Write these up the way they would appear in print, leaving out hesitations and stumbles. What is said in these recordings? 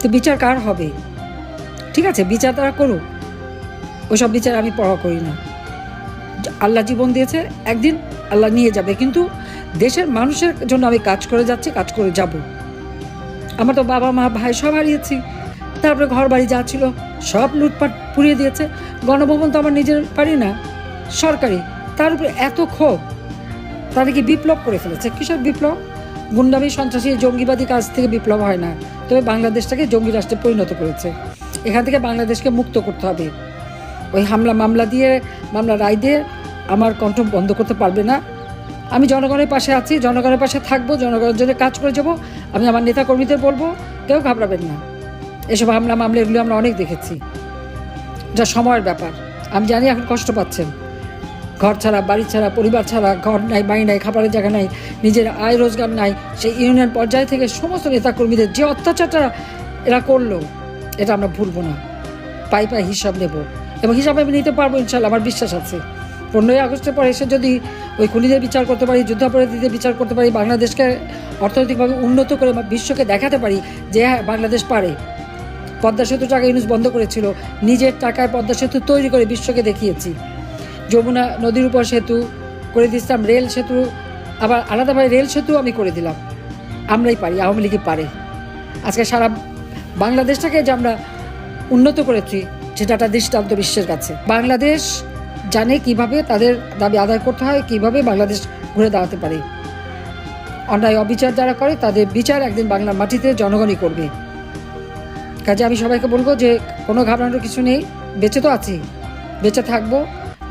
তো বিচার কার হবে? ঠিক আছে, বিচার তারা করুক, ওইসব বিচার আমি পরোয়া করি না। আল্লাহ জীবন দিয়েছে, একদিন আল্লাহ নিয়ে যাবে, কিন্তু দেশের মানুষের জন্য আমি কাজ করে যাচ্ছি, কাজ করে যাব। আমার তো বাবা মা ভাই সব হারিয়েছি, তারপরে ঘর বাড়ি যা ছিল সব লুটপাট পুড়িয়ে দিয়েছে। গণভবন তো আমার নিজের পারি না, সরকারি, তার উপরে এত ক্ষোভ। তারা কি বিপ্লব করে ফেলেছে? কিসের বিপ্লব? গুন্ডামি, সন্ত্রাসী, জঙ্গিবাদী কাজ থেকে বিপ্লব হয় না, তবে বাংলাদেশটাকে জঙ্গি রাষ্ট্রে পরিণত করেছে। এখান থেকে বাংলাদেশকে মুক্ত করতে হবে। ওই মামলা দিয়ে, মামলা রায় দিয়ে আমার কণ্ঠ বন্ধ করতে পারবে না। আমি জনগণের পাশে আছি, জনগণের পাশে থাকবো, জনগণের জন্য কাজ করে যাব। আমি আমার নেতাকর্মীদের বলবো, কেউ ঘাবড়াবেন না। এসব মামলা এগুলো আমরা অনেক দেখেছি, যা সময়ের ব্যাপার। আমি জানি এখন কষ্ট পাচ্ছেন, ঘর ছাড়া, বাড়ি ছাড়া, পরিবার ছাড়া, ঘর নাই, বাড়ি নাই, খাবারের জায়গা নাই, নিজের আয় রোজগার নাই। সেই ইউনিয়ন পর্যায় থেকে সমস্ত নেতাকর্মীদের যে অত্যাচারটা এরা করলো, এটা আমরা ভুলবো না। পাই হিসাব নেব, এবং হিসাব আমি নিতে পারবো ইনশাল্লাহ, আমার বিশ্বাস আছে। 15ই আগস্টের পরে এসে যদি ওই খুনিদের বিচার করতে পারি, যুদ্ধাপরাধীদের বিচার করতে পারি, বাংলাদেশকে অর্থনৈতিকভাবে উন্নত করে বিশ্বকে দেখাতে পারি যে হ্যাঁ বাংলাদেশ পারে। পদ্মা সেতু টাকা ইউনুস বন্ধ করেছিল, নিজের টাকায় পদ্মা সেতু তৈরি করে বিশ্বকে দেখিয়েছি। যমুনা নদীর উপর সেতু করে দিয়েছিলাম, রেল সেতু, আবার আলাদাভাবে রেল সেতু আমি করে দিলাম। আমরাই পারি, আওয়ামী লীগই পারে। আজকে সারা বাংলাদেশটাকে যে আমরা উন্নত করেছি, সেটা একটা দৃষ্টান্ত বিশ্বের কাছে। বাংলাদেশ জানে কিভাবে তাদের দাবি আদায় করতে হয়, কিভাবে বাংলাদেশ ঘুরে দাঁড়াতে পারে। অন্যায় অবিচার যারা করে তাদের বিচার একদিন বাংলার মাটিতে জনগণই করবে। কাজে আমি সবাইকে বলবো যে কোনো ঘাবড়ানোর কিছু নেই, বেঁচে তো আছি, বেঁচে থাকবো,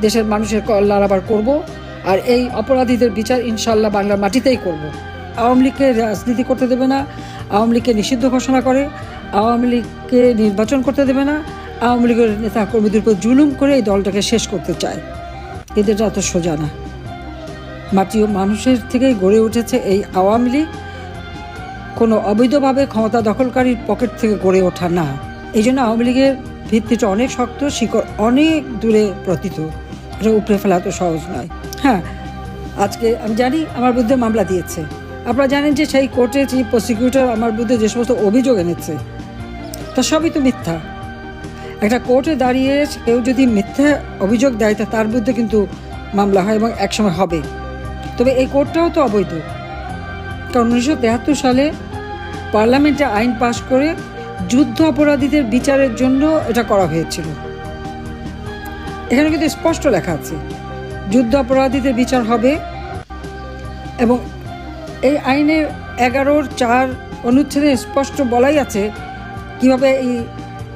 দেশের মানুষের কল্যাণ আবার করব। আর এই অপরাধীদের বিচার ইনশাল্লাহ বাংলার মাটিতেই করব। আওয়ামী লীগকে রাজনীতি করতে দেবে না, আওয়ামী লীগকে নিষিদ্ধ ঘোষণা করে, আওয়ামী লীগকে নির্বাচন করতে দেবে না, আওয়ামী লীগের নেতা কর্মীদের উপর জুলুম করে এই দলটাকে শেষ করতে চায়। এদের এত সোজা না। মাটি ও মানুষের থেকেই গড়ে উঠেছে এই আওয়ামী লীগ, কোনো অবৈধভাবে ক্ষমতা দখলকারীর পকেট থেকে গড়ে ওঠা না। এই জন্য আওয়ামী লীগের ভিত্তিটা অনেক শক্ত, শিকড় অনেক দূরে প্রতীত, এটা উপড়ে ফেলা তো সহজ নয়। হ্যাঁ, আজকে আমি জানি আমার বিরুদ্ধে মামলা দিয়েছে। আপনারা জানেন যে সেই কোর্টে চিফ প্রসিকিউটর আমার বিরুদ্ধে যে সমস্ত অভিযোগ এনেছে, তা সবই তো মিথ্যা। একটা কোর্টে দাঁড়িয়ে কেউ যদি মিথ্যা অভিযোগ দেয়, তা তার বিরুদ্ধে কিন্তু মামলা হয় এবং একসময় হবে। তবে এই কোর্টটাও তো অবৈধ, কারণ 1973 সালে পার্লামেন্টে আইন পাশ করে যুদ্ধ অপরাধীদের বিচারের জন্য এটা করা হয়েছিল। এখানে কিন্তু স্পষ্ট লেখা আছে যুদ্ধ অপরাধীদের বিচার হবে, এবং এই আইনের 11(4) অনুচ্ছেদে স্পষ্ট বলাই আছে কিভাবে এই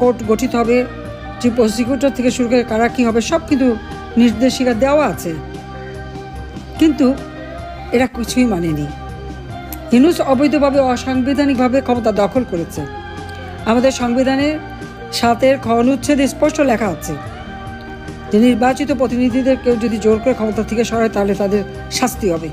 কোর্ট গঠিত হবে, চিফ প্রসিকিউটর থেকে শুরু করে কারা কী হবে, সব কিন্তু নির্দেশিকা দেওয়া আছে। কিন্তু এরা কিছুই মানেনি। ইউনূস অবৈধভাবে, অসাংবিধানিকভাবে ক্ষমতা দখল করেছে। আমাদের সংবিধানের 7 অনুচ্ছেদে স্পষ্ট লেখা আছে যে নির্বাচিত প্রতিনিধিদের কেউ যদি জোর করে ক্ষমতা থেকে সরায়, তাহলে তাদের শাস্তি হবে।